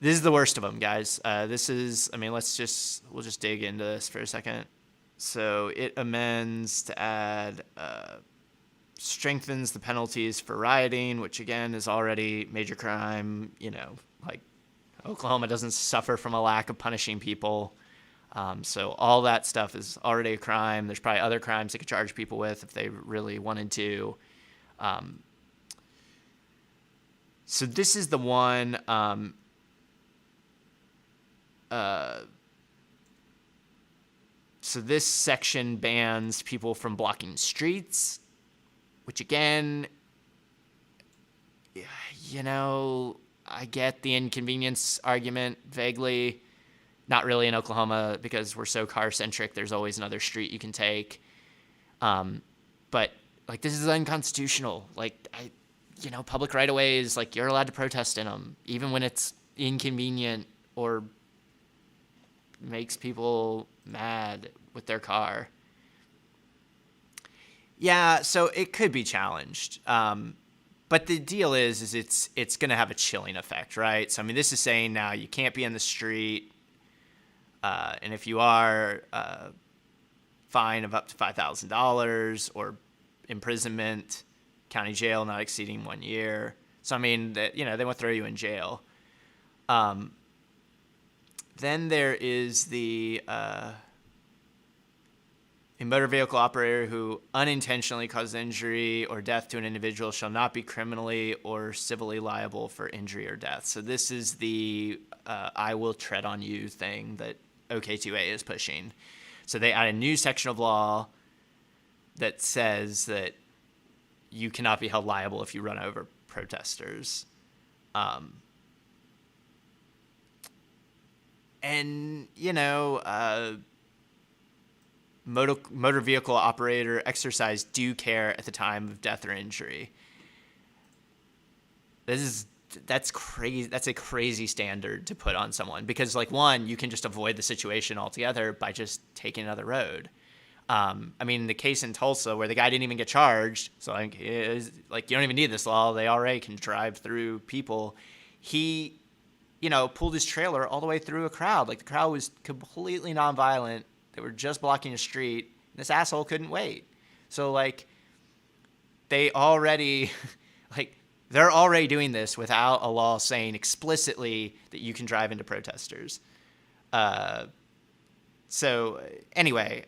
This is the worst of them, guys. This is, I mean, we'll just dig into this for a second. So it amends to add, strengthens the penalties for rioting, which again is already major crime. You know, like Oklahoma doesn't suffer from a lack of punishing people. So all that stuff is already a crime. There's probably other crimes they could charge people with if they really wanted to. So this is the one. So this section bans people from blocking streets, which again, you know, I get the inconvenience argument vaguely. Not really in Oklahoma because we're so car centric. There's always another street you can take. But like, this is unconstitutional. Like, public right of ways, like, you're allowed to protest in them, even when it's inconvenient or makes people mad with their car. Yeah, so it could be challenged. But the deal is it's going to have a chilling effect, right? So, I mean, this is saying now you can't be in the street. And if you are, fine of up to $5,000 or imprisonment, county jail not exceeding 1 year. So, I mean, they won't throw you in jail. Then there is a motor vehicle operator who unintentionally causes injury or death to an individual shall not be criminally or civilly liable for injury or death. So this is the I will tread on you thing that OK2A is pushing. So they add a new section of law that says that you cannot be held liable if you run over protesters. And, motor vehicle operator exercise due care at the time of death or injury. That's crazy. That's a crazy standard to put on someone because, like, one, you can just avoid the situation altogether by just taking another road. I mean, the case in Tulsa where the guy didn't even get charged, so like you don't even need this law. They already can drive through people. He, pulled his trailer all the way through a crowd. Like, the crowd was completely nonviolent. They were just blocking a street. And this asshole couldn't wait. So, like, they already, they're already doing this without a law saying explicitly that you can drive into protesters. So, anyway,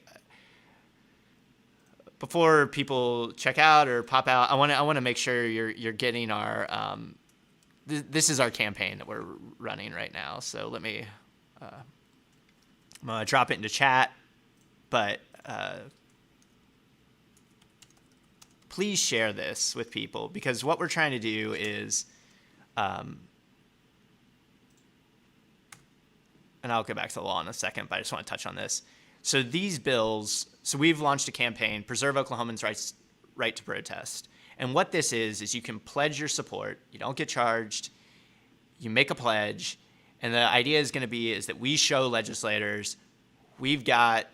before people check out or pop out, I want to make sure you're getting our. This is our campaign that we're running right now. So let me. I'm gonna drop it into chat, but please share this with people because what we're trying to do is, and I'll get back to the law in a second, but I just want to touch on this. So these bills, so we've launched a campaign, Preserve Oklahomans' Right to Protest. And what this is you can pledge your support. You don't get charged. You make a pledge. And the idea is going to be is that we show legislators we've got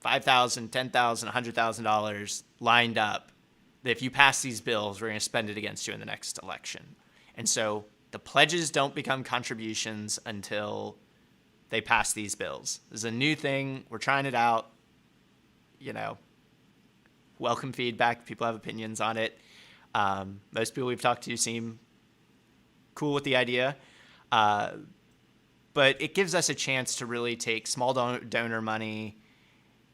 $5,000, $10,000, $100,000 lined up that if you pass these bills, we're going to spend it against you in the next election. And so the pledges don't become contributions until they pass these bills. This is a new thing. We're trying it out. Welcome feedback. People have opinions on it. Most people we've talked to seem cool with the idea. But it gives us a chance to really take small donor money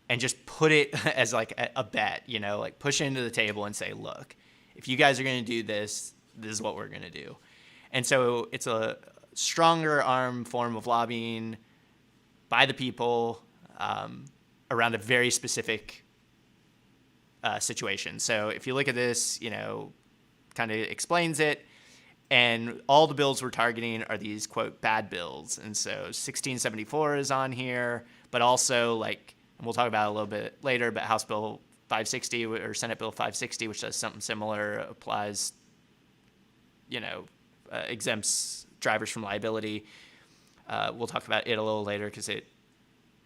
and just put it as like a bet, like push it into the table and say, look, if you guys are going to do this, this is what we're going to do. And so it's a stronger arm form of lobbying by the people around a very specific situation. So if you look at this, kind of explains it. And all the bills we're targeting are these, quote, bad bills. And so 1674 is on here, but also, like, and we'll talk about it a little bit later, but House Bill 560 or Senate Bill 560, which does something similar, applies, exempts drivers from liability. We'll talk about it a little later because it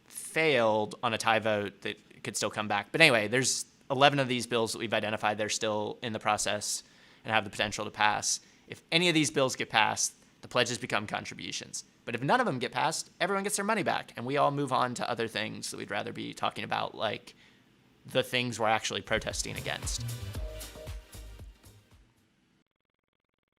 failed on a tie vote that could still come back. But anyway, there's 11 of these bills that we've identified. They're still in the process and have the potential to pass. If any of these bills get passed, The pledges become contributions. But if none of them get passed, everyone gets their money back, and we all move on to other things that we'd rather be talking about, like the things we're actually protesting against.